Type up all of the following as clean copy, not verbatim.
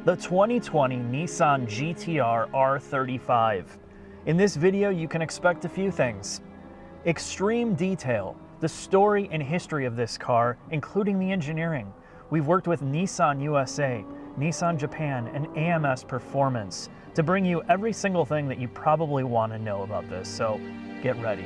The 2020 Nissan GTR R35. In this video, you can expect a few things. Extreme detail, the story and history of this car, including the engineering. We've worked with Nissan USA, Nissan Japan, and AMS Performance to bring you every single thing that you probably want to know about this, so get ready.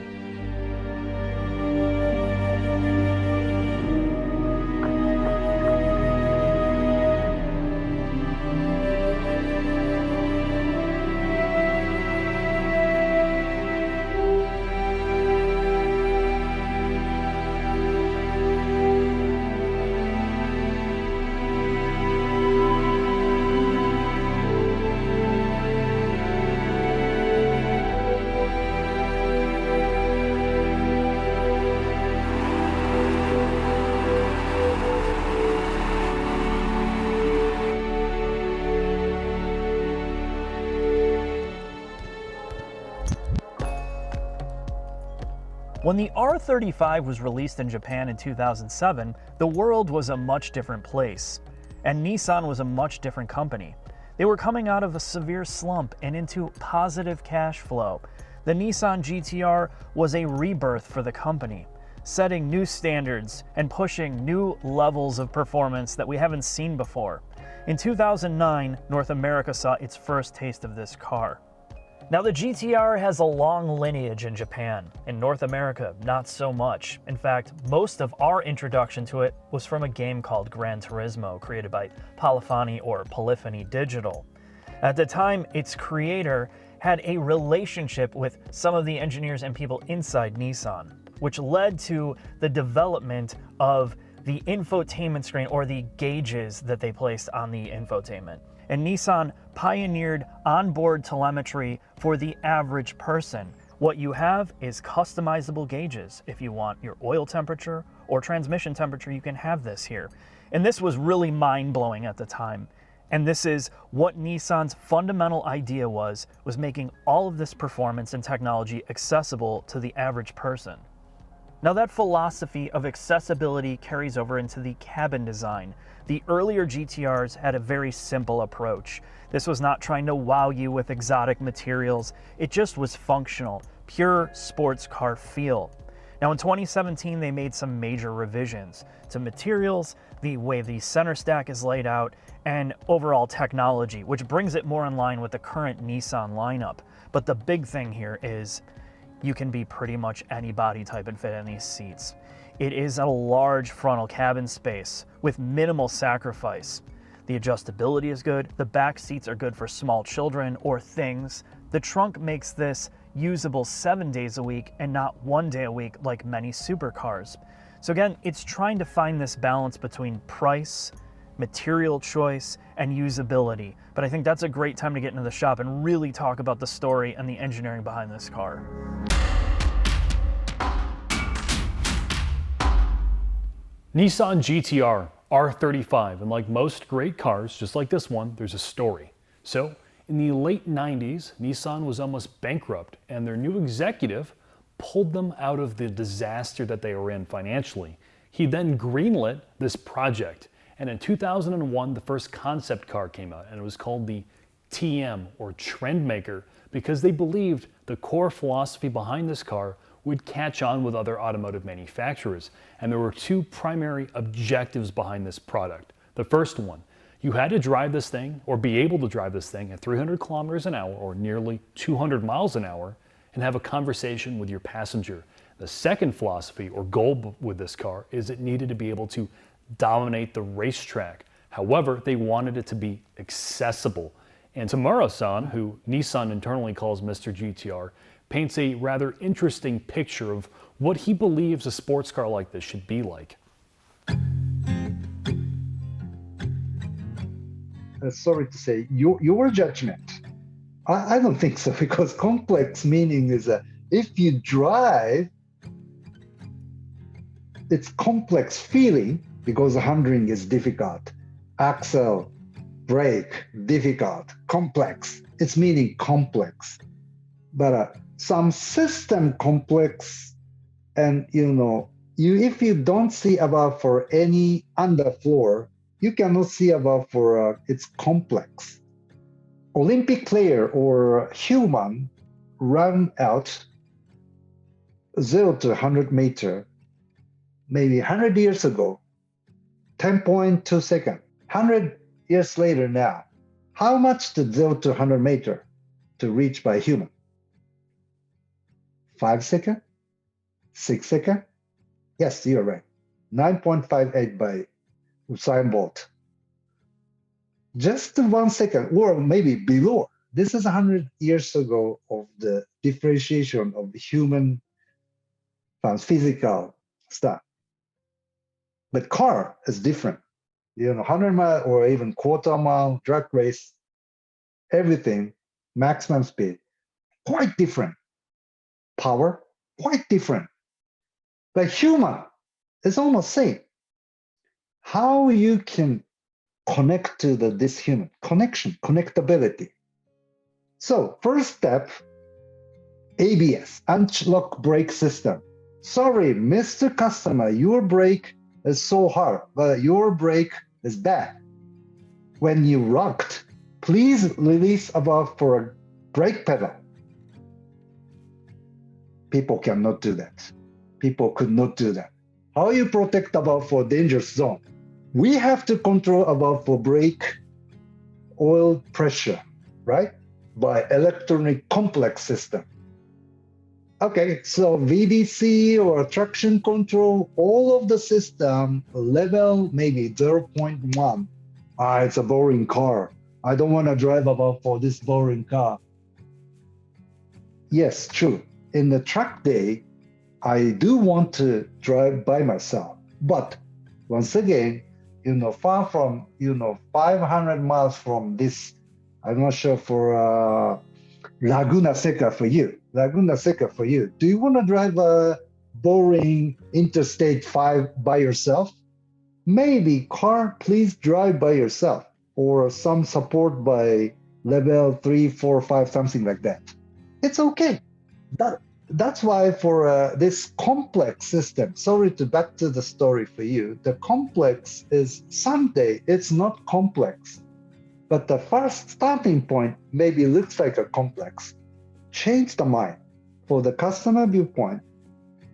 When the R35 was released in Japan in 2007, the world was a much different place, and Nissan was a much different company. They were coming out of a severe slump and into positive cash flow. The Nissan GTR was a rebirth for the company, setting new standards and pushing new levels of performance that we haven't seen before. In 2009, North America saw its first taste of this car. Now, the GTR has a long lineage in Japan. In North America, not so much. In fact, most of our introduction to it was from a game called Gran Turismo, created by Polyphony or Polyphony Digital. At the time, its creator had a relationship with some of the engineers and people inside Nissan, which led to the development of the infotainment screen, or the gauges that they placed on the infotainment. And Nissan pioneered onboard telemetry for the average person. What you have is customizable gauges. If you want your oil temperature or transmission temperature, you can have this here. And this was really mind-blowing at the time. And this is what Nissan's fundamental idea was making all of this performance and technology accessible to the average person. Now, that philosophy of accessibility carries over into the cabin design. The earlier GTRs had a very simple approach. This was not trying to wow you with exotic materials. It just was functional, pure sports car feel. Now, in 2017, they made some major revisions to materials, the way the center stack is laid out, and overall technology, which brings it more in line with the current Nissan lineup. But the big thing here is you can be pretty much any body type and fit in these seats. It is a large frontal cabin space with minimal sacrifice. The adjustability is good. The back seats are good for small children or things. The trunk makes this usable 7 days a week and not 1 day a week like many supercars. So again, it's trying to find this balance between price, material choice, and usability. But I think that's a great time to get into the shop and really talk about the story and the engineering behind this car. Nissan GTR R35, and like most great cars, just like this one, there's a story. So, in the late 90s, Nissan was almost bankrupt, and their new executive pulled them out of the disaster that they were in financially. He then greenlit this project, and in 2001, the first concept car came out, and it was called the TM, or Trendmaker, because they believed the core philosophy behind this car would catch on with other automotive manufacturers. And there were two primary objectives behind this product. The first one, you had to drive this thing, or be able to drive this thing at 300 kilometers an hour, or nearly 200 miles an hour, and have a conversation with your passenger. The second philosophy, or goal with this car, is it needed to be able to dominate the racetrack. However, they wanted it to be accessible. And Tamura-san, who Nissan internally calls Mr. GTR, paints a rather interesting picture of what he believes a sports car like this should be like. Sorry to say, your judgment. I don't think so, because complex meaning is if you drive, it's complex feeling because handling is difficult. Axle, brake, difficult, complex. It's meaning complex. But some system complex, and if you don't see about for any underfloor, you cannot see about for it's complex. Olympic player or human run out 0 to 100 meter, maybe 100 years ago, 10.2 seconds. 100 years later now, how much the 0 to 100 meter to reach by human? 5 seconds? 6 seconds? Yes, you're right. 9.58 by Usain Bolt. Just 1 second, or maybe below. This is 100 years ago of the differentiation of the human physical stuff. But car is different. 100 mile or even quarter mile drag race, everything, maximum speed, quite different. Power, quite different. But human is almost same. How you can connect to this human connection, connectability. So first step, ABS, anti-lock brake system. Sorry, Mr. Customer, your brake is so hard, but your brake is bad. When you rocked, please release above for a brake pedal. People cannot do that. People could not do that. How you protect above for dangerous zone? We have to control above for brake oil pressure, right? By electronic complex system. Okay, so VDC or traction control, all of the system level maybe 0.1. It's a boring car. I don't want to drive about for this boring car. Yes, true. In the track day, I do want to drive by myself. But once again, far from, 500 miles from this, I'm not sure for Laguna Seca for you. Laguna Seca for you. Do you want to drive a boring Interstate 5 by yourself? Maybe car, please drive by yourself, or some support by level 3, 4, 5, something like that. It's okay. That's why for this complex system, sorry to back to the story for you, the complex is someday it's not complex, but the first starting point maybe looks like a complex. Change the mind for the customer viewpoint,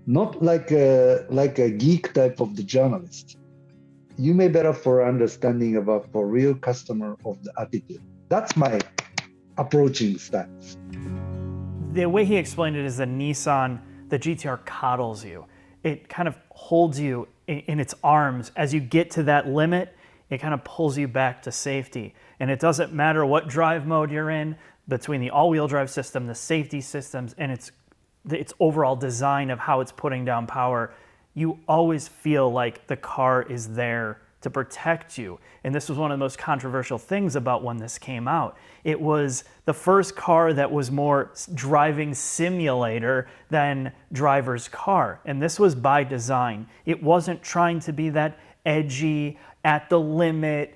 not like a geek type of the journalist. You may better for understanding about for real customer of the attitude. That's my approaching stance. The way he explained it is the Nissan, the GTR coddles you. It kind of holds you in its arms. As you get to that limit, it kind of pulls you back to safety. And it doesn't matter what drive mode you're in, between the all-wheel drive system, the safety systems, and its overall design of how it's putting down power, you always feel like the car is there to protect you. And this was one of the most controversial things about when this came out. It was the first car that was more driving simulator than driver's car. And this was by design. It wasn't trying to be that edgy, at the limit,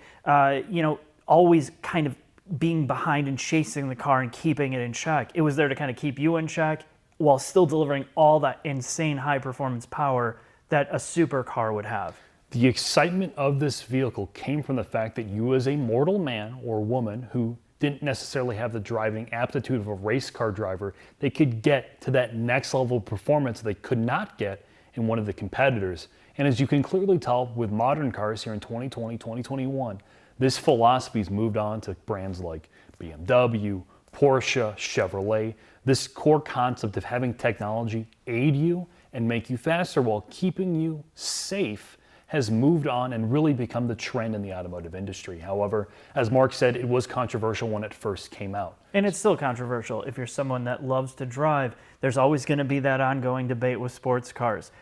always kind of being behind and chasing the car and keeping it in check. It was there to kind of keep you in check while still delivering all that insane high performance power that a supercar would have. The excitement of this vehicle came from the fact that you as a mortal man or woman who didn't necessarily have the driving aptitude of a race car driver, they could get to that next level of performance they could not get in one of the competitors. And as you can clearly tell with modern cars here in 2020, 2021, this philosophy's moved on to brands like BMW, Porsche, Chevrolet. This core concept of having technology aid you and make you faster while keeping you safe has moved on and really become the trend in the automotive industry. However, as Mark said, it was controversial when it first came out. And it's still controversial. If you're someone that loves to drive, there's always going to be that ongoing debate with sports cars.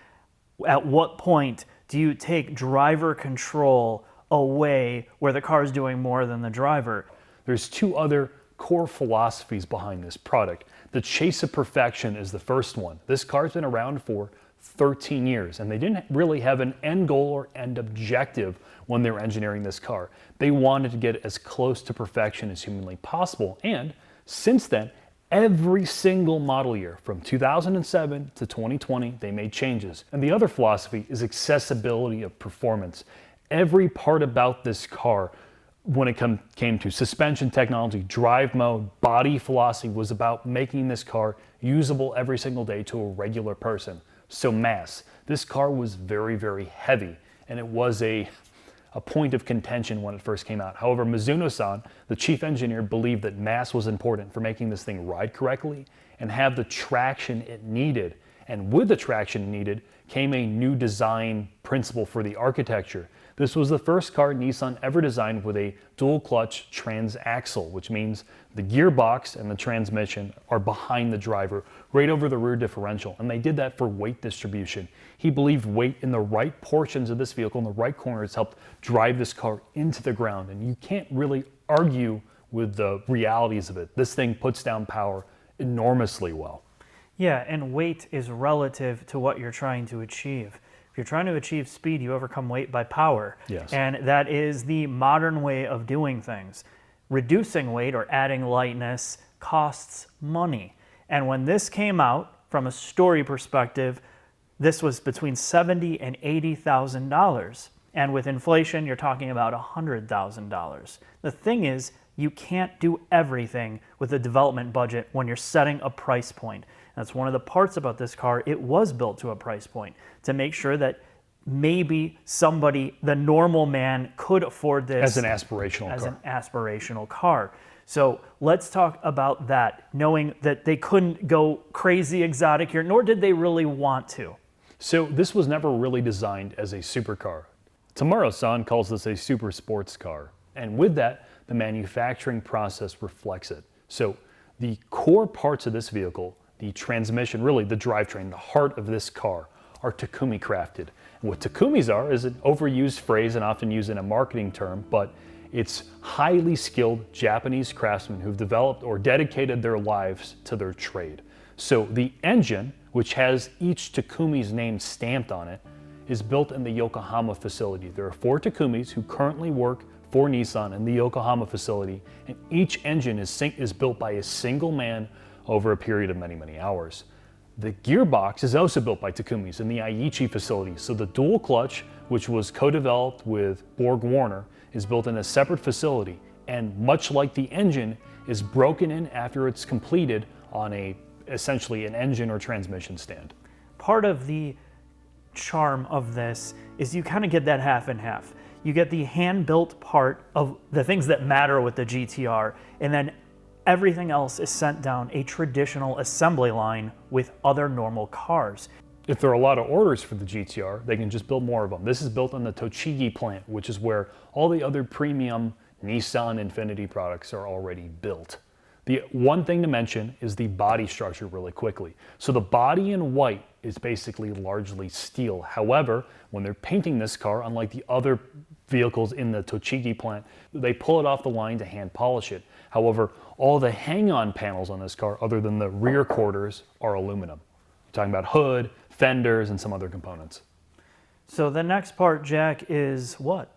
At what point do you take driver control away where the car is doing more than the driver? There's two other core philosophies behind this product. The chase of perfection is the first one. This car's been around for 13 years, and they didn't really have an end goal or end objective when they were engineering this car. They wanted to get as close to perfection as humanly possible, and since then, every single model year from 2007 to 2020, they made changes. And the other philosophy is accessibility of performance. every part about this car, when it came to suspension technology, drive mode, body philosophy, was about making this car usable every single day to a regular person. So mass. This car was very, very heavy, and it was a point of contention when it first came out. However, Mizuno-san, the chief engineer, believed that mass was important for making this thing ride correctly and have the traction it needed. And with the traction it needed came a new design principle for the architecture. This was the first car Nissan ever designed with a dual clutch transaxle, which means the gearbox and the transmission are behind the driver, right over the rear differential. And they did that for weight distribution. He believed weight in the right portions of this vehicle, in the right corners, helped drive this car into the ground. And you can't really argue with the realities of it. This thing puts down power enormously well. Yeah, and weight is relative to what you're trying to achieve. If you're trying to achieve speed, you overcome weight by power. Yes. And that is the modern way of doing things. Reducing weight or adding lightness costs money. And when this came out, from a story perspective, this was between $70,000 and $80,000. And with inflation, you're talking about $100,000. The thing is, you can't do everything with a development budget when you're setting a price point. That's one of the parts about this car. It was built to a price point to make sure that maybe somebody, the normal man, could afford this As an aspirational car. So let's talk about that, knowing that they couldn't go crazy exotic here, nor did they really want to. So this was never really designed as a supercar. Tamura-san calls this a super sports car. And with that, the manufacturing process reflects it. So the core parts of this vehicle, the transmission, really the drivetrain, the heart of this car, are Takumi crafted. And what Takumis are is an overused phrase and often used in a marketing term, but it's highly skilled Japanese craftsmen who've developed or dedicated their lives to their trade. So the engine, which has each Takumi's name stamped on it, is built in the Yokohama facility. There are 4 Takumis who currently work for Nissan in the Yokohama facility, and each engine is built by a single man over a period of many, many hours. The gearbox is also built by Takumis in the Aichi facility, so the dual clutch, which was co-developed with Borg-Warner, is built in a separate facility, and much like the engine, is broken in after it's completed on essentially an engine or transmission stand. Part of the charm of this is you kind of get that half and half. You get the hand-built part of the things that matter with the GTR, and then everything else is sent down a traditional assembly line with other normal cars. If there are a lot of orders for the GTR, they can just build more of them. This is built in the Tochigi plant, which is where all the other premium Nissan Infiniti products are already built. The one thing to mention is the body structure really quickly. So the body in white is basically largely steel. However, when they're painting this car, unlike the other vehicles in the Tochigi plant, they pull it off the line to hand polish it. However, all the hang-on panels on this car, other than the rear quarters, are aluminum. We're talking about hood, fenders, and some other components. So the next part, Jack, is what?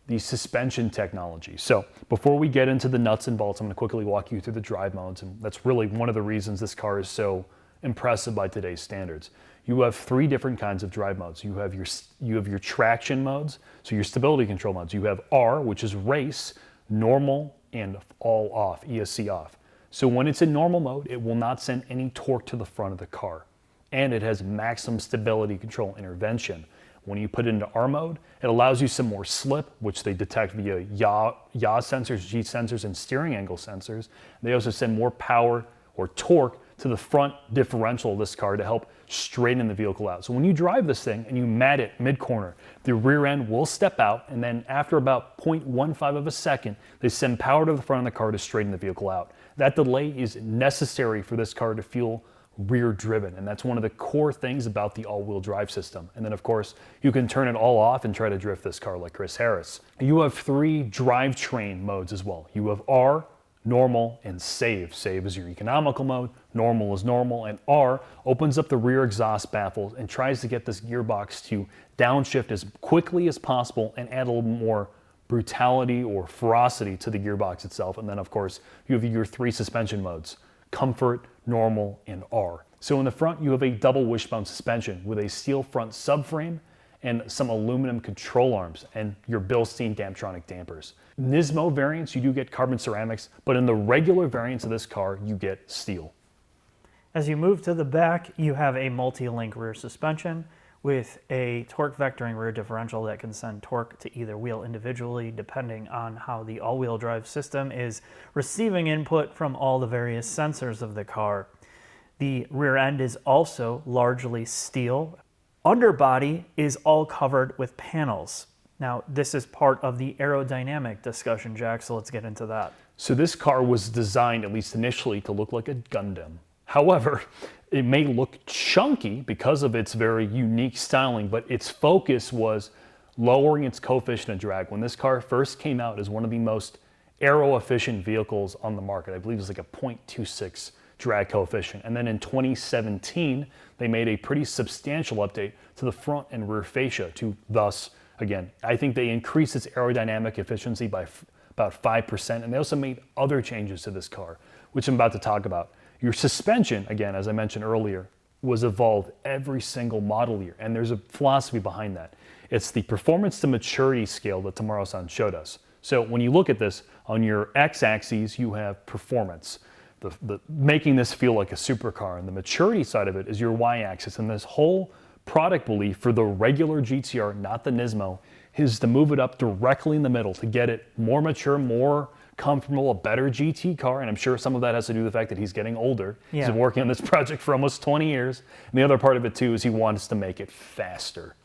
The suspension technology. So before we get into the nuts and bolts, I'm going to quickly walk you through the drive modes, and that's really one of the reasons this car is so impressive by today's standards. You have 3 different kinds of drive modes. You have your traction modes, so your stability control modes. You have R, which is race, normal, and all off, ESC off. So when it's in normal mode, it will not send any torque to the front of the car. And it has maximum stability control intervention. When you put it into R mode, it allows you some more slip, which they detect via yaw sensors, G sensors, and steering angle sensors. They also send more power or torque to the front differential of this car to help straighten the vehicle out. So when you drive this thing and you mat it mid-corner, the rear end will step out, and then after about 0.15 of a second, they send power to the front of the car to straighten the vehicle out. That delay is necessary for this car to feel rear driven, and that's one of the core things about the all-wheel drive system. And then of course you can turn it all off and try to drift this car like Chris Harris. You have 3 drivetrain modes as well. You have R, normal, and save. Save is your economical mode, normal is normal, and R opens up the rear exhaust baffles and tries to get this gearbox to downshift as quickly as possible and add a little more brutality or ferocity to the gearbox itself. And then of course you have your 3 suspension modes: comfort, normal, and R. So in the front you have a double wishbone suspension with a steel front subframe and some aluminum control arms, and your Bilstein Damptronic dampers. Nismo variants, you do get carbon ceramics, but in the regular variants of this car, you get steel. As you move to the back, you have a multi-link rear suspension with a torque vectoring rear differential that can send torque to either wheel individually depending on how the all-wheel drive system is receiving input from all the various sensors of the car. The rear end is also largely steel. Underbody is all covered with panels. Now, this is part of the aerodynamic discussion, Jack, so let's get into that. So this car was designed, at least initially, to look like a Gundam. However, it may look chunky because of its very unique styling, but its focus was lowering its coefficient of drag. When this car first came out as one of the most aero-efficient vehicles on the market, I believe it was like a 0.26 drag coefficient. And then in 2017, they made a pretty substantial update to the front and rear fascia to thus, again, I think they increased its aerodynamic efficiency by about 5%. And they also made other changes to this car, which I'm about to talk about. Your suspension, again, as I mentioned earlier, was evolved every single model year, and there's a philosophy behind that. It's the performance to maturity scale that Tamura-san showed us. So when you look at this, on your x-axis, you have performance, the making this feel like a supercar, and the maturity side of it is your y-axis, and this whole product belief for the regular GTR, not the Nismo, is to move it up directly in the middle to get it more mature, more comfortable, a better GT car, and I'm sure some of that has to do with the fact that he's getting older. Yeah. He's been working on this project for almost 20 years, and the other part of it too is he wants to make it faster.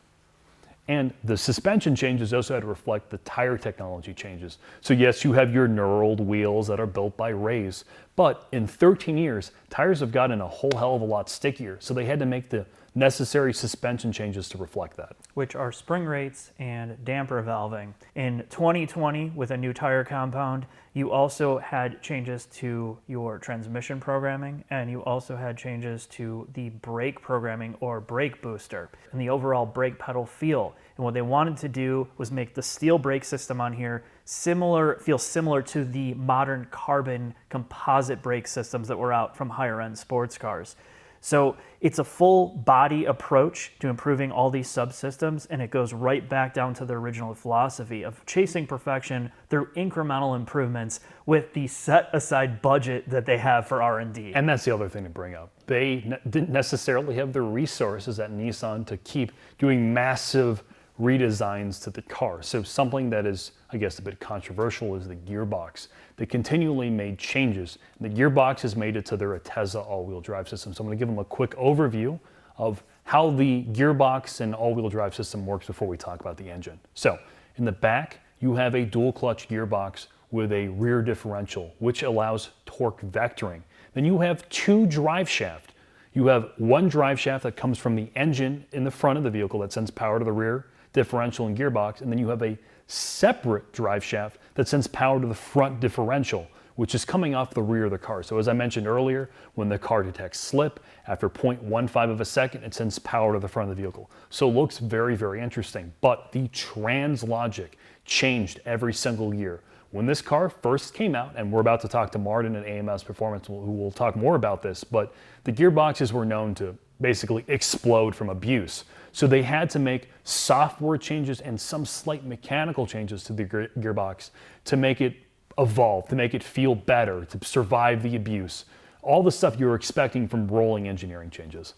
And the suspension changes also had to reflect the tire technology changes. So yes, you have your knurled wheels that are built by Rays, but in 13 years, tires have gotten a whole hell of a lot stickier, so they had to make the necessary suspension changes to reflect that. Which are spring rates and damper valving. In 2020, with a new tire compound, you also had changes to your transmission programming, and you also had changes to the brake programming or brake booster and the overall brake pedal feel. And what they wanted to do was make the steel brake system on here feel similar to the modern carbon composite brake systems that were out from higher end sports cars. So it's a full body approach to improving all these subsystems, and it goes right back down to the original philosophy of chasing perfection through incremental improvements with the set aside budget that they have for R&D. And that's the other thing to bring up. They didn't necessarily have the resources at Nissan to keep doing massive redesigns to the car. So something that is, I guess, a bit controversial is the gearbox. They continually made changes. The gearbox has made it to their Atezza all-wheel drive system. So I'm going to give them a quick overview of how the gearbox and all-wheel drive system works before we talk about the engine. So in the back, you have a dual clutch gearbox with a rear differential, which allows torque vectoring. Then you have two drive shafts. You have one drive shaft that comes from the engine in the front of the vehicle that sends power to the rear differential and gearbox, and then you have a separate drive shaft that sends power to the front differential, which is coming off the rear of the car. So as I mentioned earlier, when the car detects slip, after 0.15 of a second, it sends power to the front of the vehicle. So it looks very, very interesting, but the trans logic changed every single year. When this car first came out, and we're about to talk to Martin at AMS Performance, who will talk more about this, but the gearboxes were known to basically explode from abuse. So they had to make software changes and some slight mechanical changes to the gearbox to make it evolve, to make it feel better, to survive the abuse. All the stuff you're expecting from rolling engineering changes.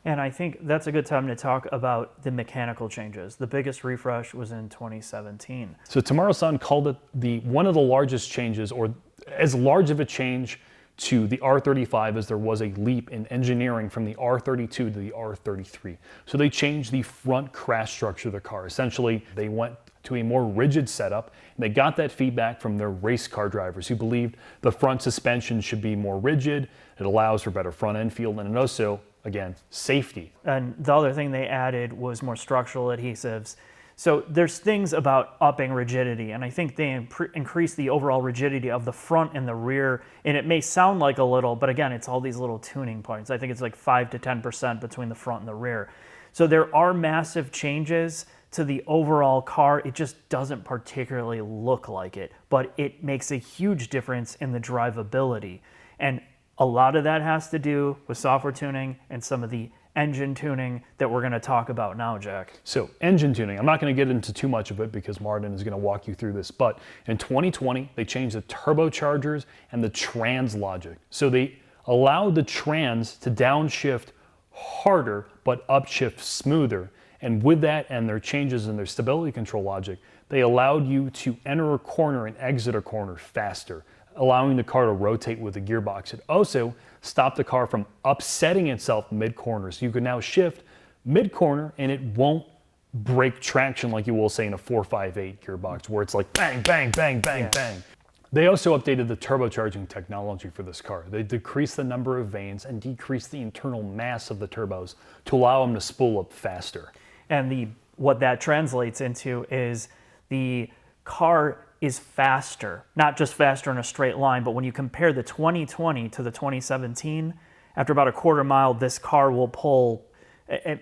And I think that's a good time to talk about the mechanical changes. The biggest refresh was in 2017. So Tamura-san called it one of the largest changes, or as large of a change to the R35 as there was a leap in engineering from the R32 to the R33. So they changed the front crash structure of the car. Essentially, they went to a more rigid setup, and they got that feedback from their race car drivers who believed the front suspension should be more rigid. It allows for better front end feel, and it also, again, safety. And the other thing they added was more structural adhesives. So there's things about upping rigidity, and I think they increase the overall rigidity of the front and the rear, and it may sound like a little, but again, it's all these little tuning points. I think it's like 5 to 10% between the front and the rear. So there are massive changes to the overall car. It just doesn't particularly look like it, but it makes a huge difference in the drivability. And a lot of that has to do with software tuning and some of the engine tuning that we're going to talk about now, Jack. So engine tuning, I'm not going to get into too much of it because Martin is going to walk you through this, but in 2020, they changed the turbochargers and the trans logic. So they allowed the trans to downshift harder, but upshift smoother. And with that and their changes in their stability control logic, they allowed you to enter a corner and exit a corner faster, allowing the car to rotate with the gearbox. It also stopped the car from upsetting itself mid-corner. So you can now shift mid-corner and it won't break traction like you will say in a 458 gearbox where it's like bang, bang, bang, bang, bang. They also updated the turbocharging technology for this car. They decreased the number of vanes and decreased the internal mass of the turbos to allow them to spool up faster. And what that translates into is the car is faster, not just faster in a straight line, but when you compare the 2020 to the 2017, after about a quarter mile, this car will pull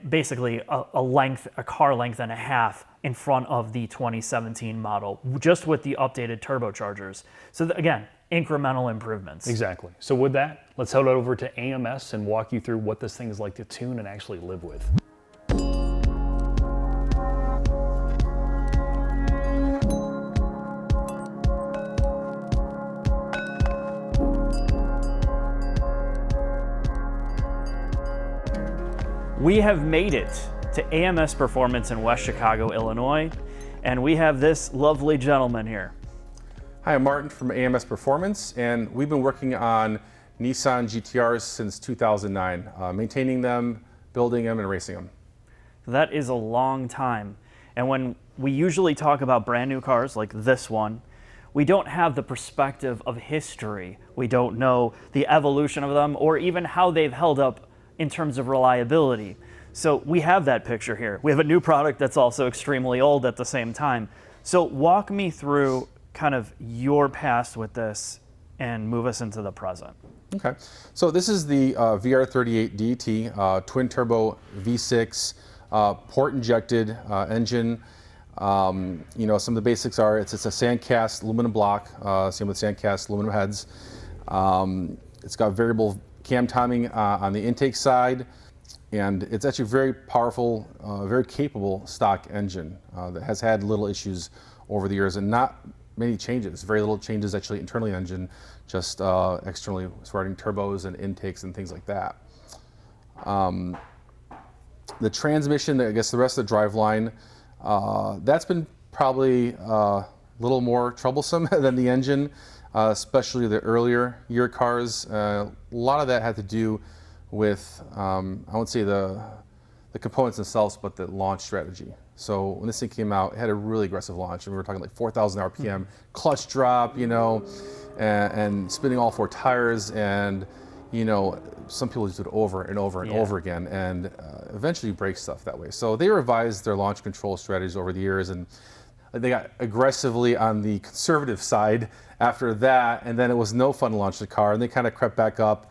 basically a car length and a half in front of the 2017 model, just with the updated turbochargers. So again, incremental improvements. Exactly. So with that, let's head over to AMS and walk you through what this thing is like to tune and actually live with. We have made it to AMS Performance in West Chicago, Illinois, and we have this lovely gentleman here. Hi, I'm Martin from AMS Performance, and we've been working on Nissan GTRs since 2009, maintaining them, building them, and racing them. That is a long time. And when we usually talk about brand new cars like this one, we don't have the perspective of history. We don't know the evolution of them or even how they've held up in terms of reliability. So we have that picture here. We have a new product that's also extremely old at the same time. So walk me through kind of your past with this and move us into the present. Okay, so this is the VR38 DET, twin turbo V6, port injected engine. You know, some of the basics are it's a sand cast aluminum block, same with sand cast aluminum heads. It's got variable cam timing on the intake side, and it's actually a very powerful, very capable stock engine that has had little issues over the years and not many changes, very little changes actually internally in the engine, just externally regarding turbos and intakes and things like that. The transmission, I guess the rest of the driveline, that's been probably a little more troublesome than the engine. Especially the earlier year cars. A lot of that had to do with, I won't say the components themselves, but the launch strategy. So when this thing came out, it had a really aggressive launch, and we were talking like 4,000 RPM, clutch drop, you know, and spinning all four tires, and you know, some people just do it over and over and over again, and eventually break stuff that way. So they revised their launch control strategies over the years, and they got aggressively on the conservative side after that, and then it was no fun to launch the car, and they kind of crept back up,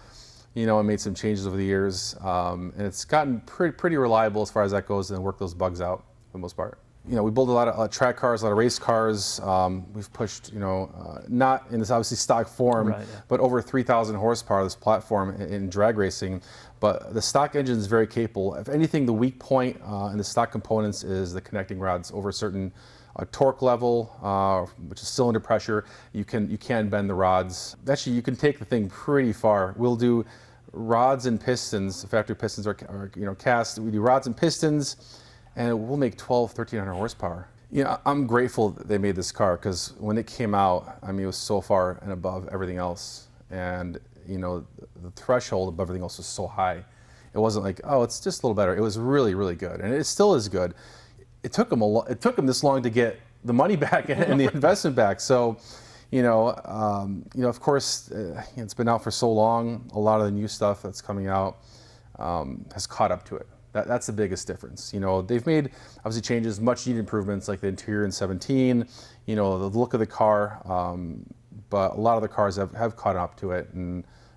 you know, and made some changes over the years, and it's gotten pretty reliable as far as that goes, and worked those bugs out for the most part. You know, we build a lot of track cars, a lot of race cars. We've pushed, you know, not in this obviously stock form, but over 3,000 horsepower, this platform in drag racing. But the stock engine is very capable. If anything, the weak point in the stock components is the connecting rods. Over a certain torque level, which is cylinder pressure, you can bend the rods. Actually, you can take the thing pretty far. We'll do rods and pistons. Factory pistons are you know, cast. We do rods and pistons, and we'll make 1,300 horsepower. You know, I'm grateful that they made this car, because when it came out, I mean, it was so far and above everything else, and you know, the threshold above everything else was so high. It wasn't like, oh, it's just a little better. It was really, really good, and it still is good. It took them this long to get the money back and the investment back. So, you know, of course, it's been out for so long. A lot of the new stuff that's coming out has caught up to it. That's the biggest difference. You know, they've made obviously changes, much needed improvements, like the interior in 17. You know, the look of the car, but a lot of the cars have caught up to it,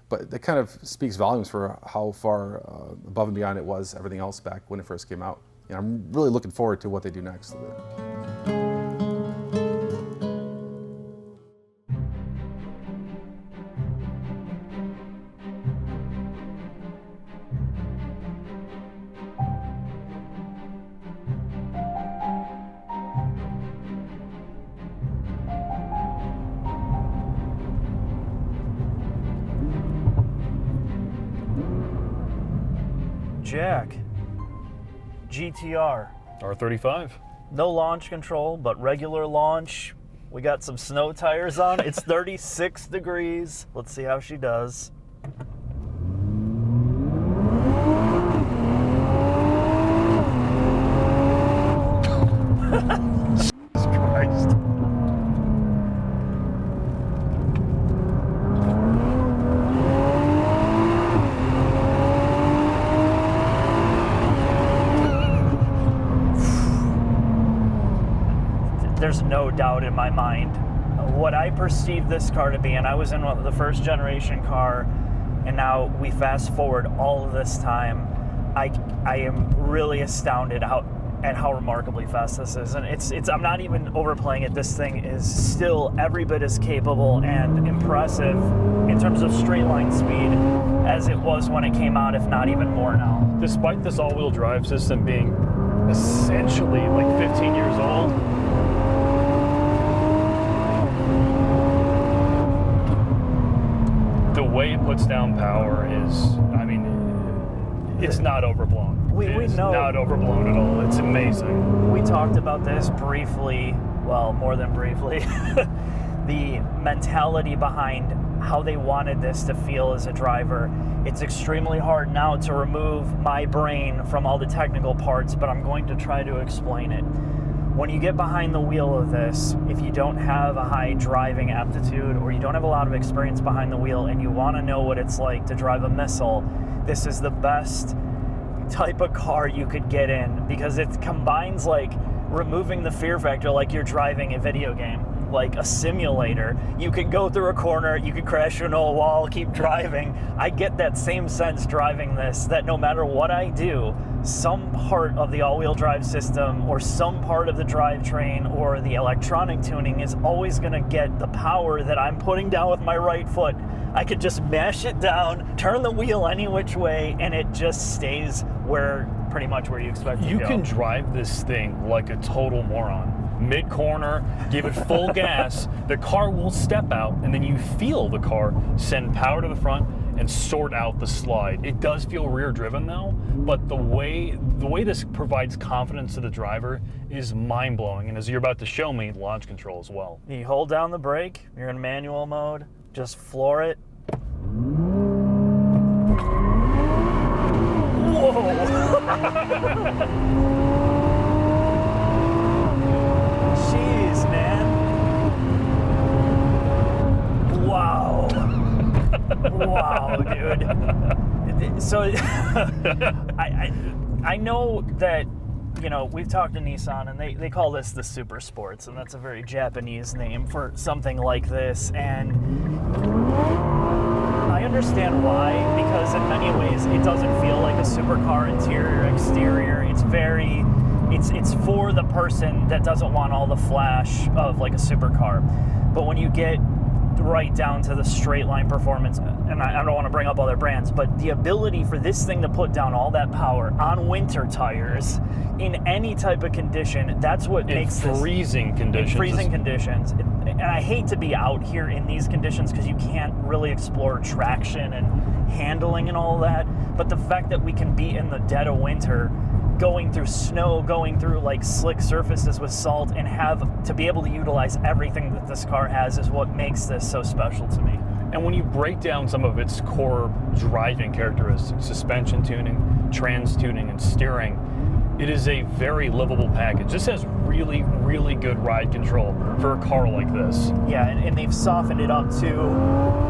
but that kind of speaks volumes for how far above and beyond it was everything else back when it first came out. You know, I'm really looking forward to what they do next with it. Jack. GTR. R35. No launch control, but regular launch. We got some snow tires on. It's 36 degrees. Let's see how she does. Jesus Christ. There's no doubt in my mind what I perceived this car to be, and I was in the first generation car, and now we fast forward all of this time. I am really astounded at how remarkably fast this is, and it's I'm not even overplaying it. This thing is still every bit as capable and impressive in terms of straight line speed as it was when it came out, if not even more now. Despite this all-wheel drive system being essentially like 15 years old, the way it puts down power is, I mean, it's not overblown. We It's know. not overblown at all. It's amazing. We talked about this briefly, well, more than briefly, the mentality behind how they wanted this to feel as a driver. It's extremely hard now to remove my brain from all the technical parts, but I'm going to try to explain it. When you get behind the wheel of this, if you don't have a high driving aptitude or you don't have a lot of experience behind the wheel and you want to know what it's like to drive a missile, this is the best type of car you could get in, because it combines like removing the fear factor, like you're driving a video game, like a simulator. You can go through a corner, you can crash into a wall, keep driving. I get that same sense driving this, that no matter what I do, some part of the all-wheel drive system or some part of the drivetrain or the electronic tuning is always going to get the power that I'm putting down with my right foot. I could just mash it down, turn the wheel any which way, and it just stays pretty much where you expect it to go. You can drive this thing like a total moron. Mid-corner, give it full gas, the car will step out, and then you feel the car send power to the front and sort out the slide. It does feel rear-driven though, but the way this provides confidence to the driver is mind-blowing. And as you're about to show me, launch control as well. You hold down the brake, you're in manual mode, just floor it. Whoa! Jeez, man. Wow. Wow, dude. So I know that, you know, we've talked to Nissan and they call this the Super Sports, and that's a very Japanese name for something like this, and I understand why, because in many ways it doesn't feel like a supercar interior, exterior. It's for the person that doesn't want all the flash of like a supercar. But when you get right down to the straight line performance, and I don't want to bring up other brands, but the ability for this thing to put down all that power on winter tires in any type of condition, that's what makes this... freezing conditions. In freezing conditions. And I hate to be out here in these conditions because you can't really explore traction and handling and all that, but the fact that we can be in the dead of winter, going through snow, going through like slick surfaces with salt, and have to be able to utilize everything that this car has is what makes this so special to me. And when you break down some of its core driving characteristics, suspension tuning, trans tuning, and steering, it is a very livable package. This has really, really good ride control for a car like this. Yeah, and they've softened it up too,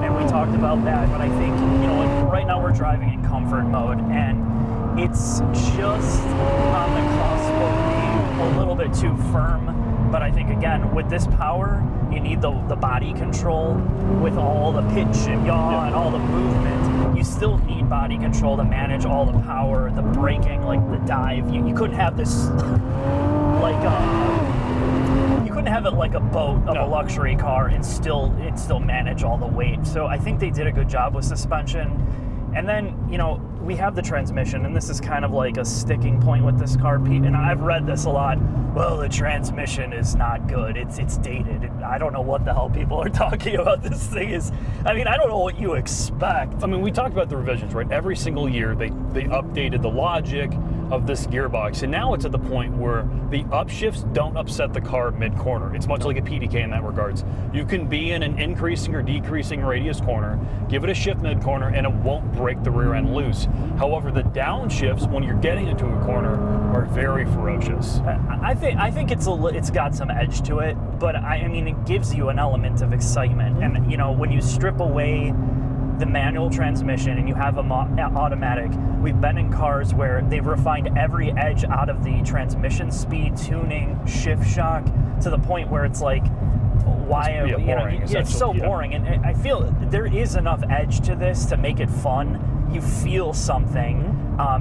and we talked about that, but I think, you know, like right now we're driving in comfort mode, and it's just on the cusp of being a little bit too firm. But I think, again, with this power, you need the body control with all the pitch and yaw and all the movement. You still need body control to manage all the power, the braking, like the dive. You couldn't have this like you couldn't have it like a boat of a luxury car and still manage all the weight. So I think they did a good job with suspension. And then, you know, we have the transmission, and this is kind of like a sticking point with this car, Pete, and I've read this a lot. Well, the transmission is not good. It's dated. I don't know what the hell people are talking about. This thing is, I mean, I don't know what you expect. I mean, we talked about the revisions, right? Every single year they updated the logic of this gearbox, and now it's at the point where the upshifts don't upset the car mid-corner. It's much like a PDK in that regards. You can be in an increasing or decreasing radius corner, give it a shift mid-corner, and it won't break the rear end loose. However, the downshifts, when you're getting into a corner, are very ferocious. I think it's got some edge to it, but I mean, it gives you an element of excitement. And you know, when you strip away the manual transmission and you have an automatic, we've been in cars where they've refined every edge out of the transmission speed, tuning, shift shock, to the point where it's like, why It's boring, it's so boring. And I feel there is enough edge to this to make it fun. You feel something.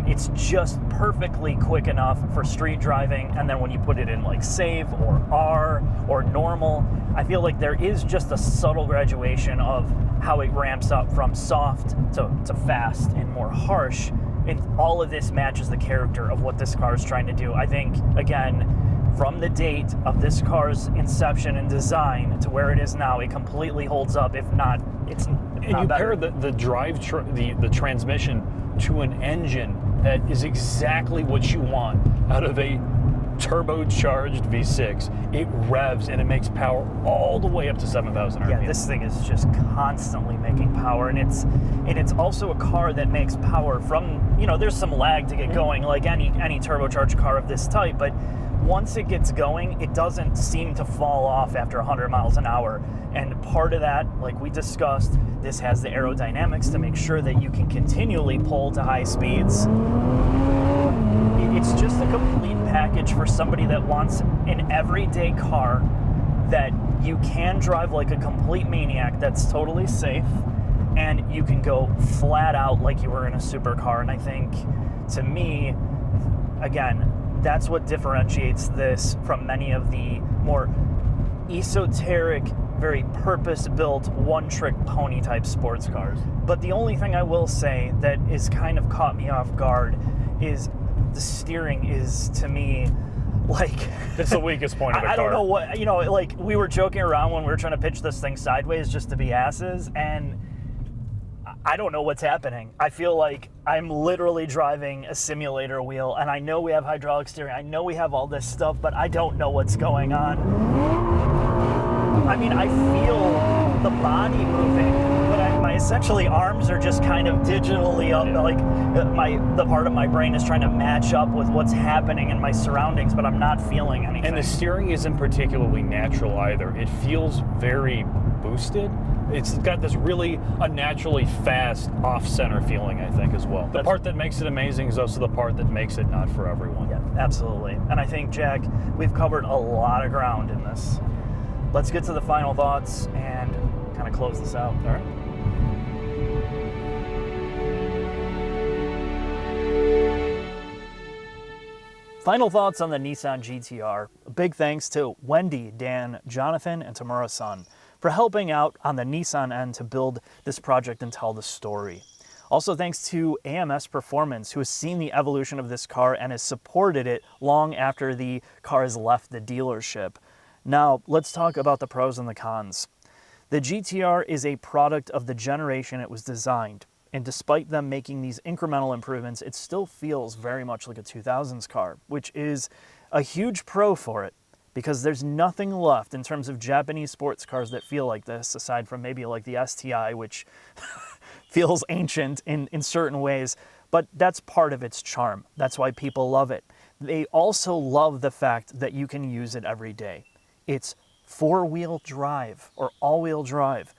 It's just perfectly quick enough for street driving, and then when you put it in like save or R or normal, I feel like there is just a subtle graduation of how it ramps up from soft to fast and more harsh, and all of this matches the character of what this car is trying to do. I think, again, from the date of this car's inception and design to where it is now, it completely holds up. If not, it's not And you better. pair the transmission to an engine that is exactly what you want out of a turbocharged V6. It revs and it makes power all the way up to 7,000 RPM. Yeah, this thing is just constantly making power, and it's also a car that makes power from, you know, there's some lag to get going, like any turbocharged car of this type, but once it gets going, it doesn't seem to fall off after 100 miles an hour. And part of that, like we discussed, this has the aerodynamics to make sure that you can continually pull to high speeds. It's just a complete package for somebody that wants an everyday car that you can drive like a complete maniac, that's totally safe, and you can go flat out like you were in a supercar. And I think, to me, again, that's what differentiates this from many of the more esoteric, very purpose-built, one-trick pony type sports cars. But the only thing I will say that is kind of caught me off guard is the steering is, to me, like... It's the weakest point of the car. I don't know what, you know, like, we were joking around when we were trying to pitch this thing sideways just to be asses, and I don't know what's happening. I feel like I'm literally driving a simulator wheel, and I know we have hydraulic steering, I know we have all this stuff, but I don't know what's going on. I mean, I feel the body moving, but my essentially arms are just kind of digitally up, like the part of my brain is trying to match up with what's happening in my surroundings, but I'm not feeling anything. And the steering isn't particularly natural either. It feels very boosted. It's got this really unnaturally fast off-center feeling, I think, as well. The part that makes it amazing is also the part that makes it not for everyone. Yeah, absolutely. And I think, Jack, we've covered a lot of ground in this. Let's get to the final thoughts and kind of close this out. All right. Final thoughts on the Nissan GTR. A big thanks to Wendy, Dan, Jonathan, and Tamura-san for helping out on the Nissan end to build this project and tell the story. Also thanks to AMS Performance, who has seen the evolution of this car and has supported it long after the car has left the dealership. Now, let's talk about the pros and the cons. The GTR is a product of the generation it was designed, and despite them making these incremental improvements, it still feels very much like a 2000s car, which is a huge pro for it, because there's nothing left in terms of Japanese sports cars that feel like this, aside from maybe like the STI, which feels ancient in certain ways, but that's part of its charm. That's why people love it. They also love the fact that you can use it every day. It's four-wheel drive or all-wheel drive.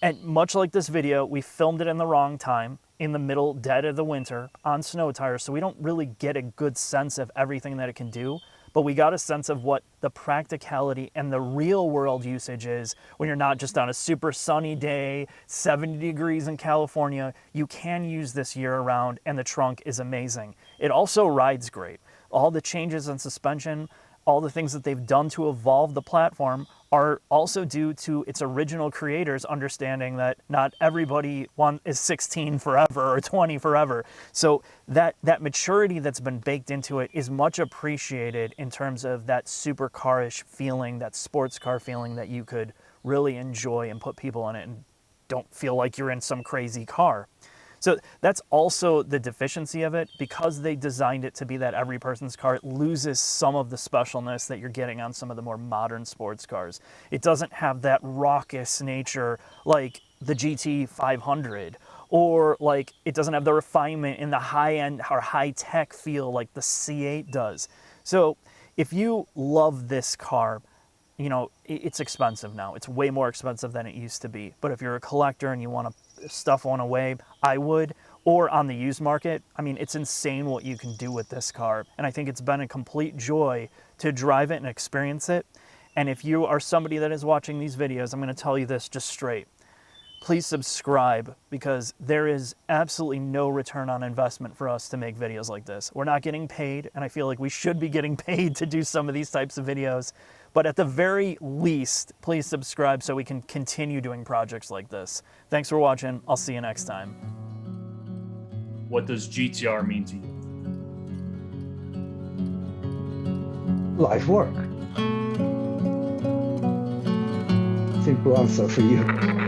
And much like this video, we filmed it in the wrong time, in the middle dead of the winter, on snow tires, so we don't really get a good sense of everything that it can do, but we got a sense of what the practicality and the real-world usage is when you're not just on a super sunny day, 70 degrees in California. You can use this year-round, and the trunk is amazing. It also rides great. All the changes in suspension, all the things that they've done to evolve the platform are also due to its original creators understanding that not everybody is 16 forever or 20 forever. So that maturity that's been baked into it is much appreciated in terms of that supercar-ish feeling, that sports car feeling that you could really enjoy and put people in it and don't feel like you're in some crazy car. So that's also the deficiency of it. Because they designed it to be that every person's car, it loses some of the specialness that you're getting on some of the more modern sports cars. It doesn't have that raucous nature like the GT500, or like it doesn't have the refinement in the high-end or high-tech feel like the C8 does. So if you love this car, you know, it's expensive now. It's way more expensive than it used to be. But if you're a collector and you want to stuff one away, I would. Or on the used market, I mean, it's insane what you can do with this car. And I think it's been a complete joy to drive it and experience it. And if you are somebody that is watching these videos, I'm going to tell you this just straight. Please subscribe, because there is absolutely no return on investment for us to make videos like this. We're not getting paid, and I feel like we should be getting paid to do some of these types of videos. But at the very least, please subscribe so we can continue doing projects like this. Thanks for watching. I'll see you next time. What does GTR mean to you? Life work. Simple answer for you.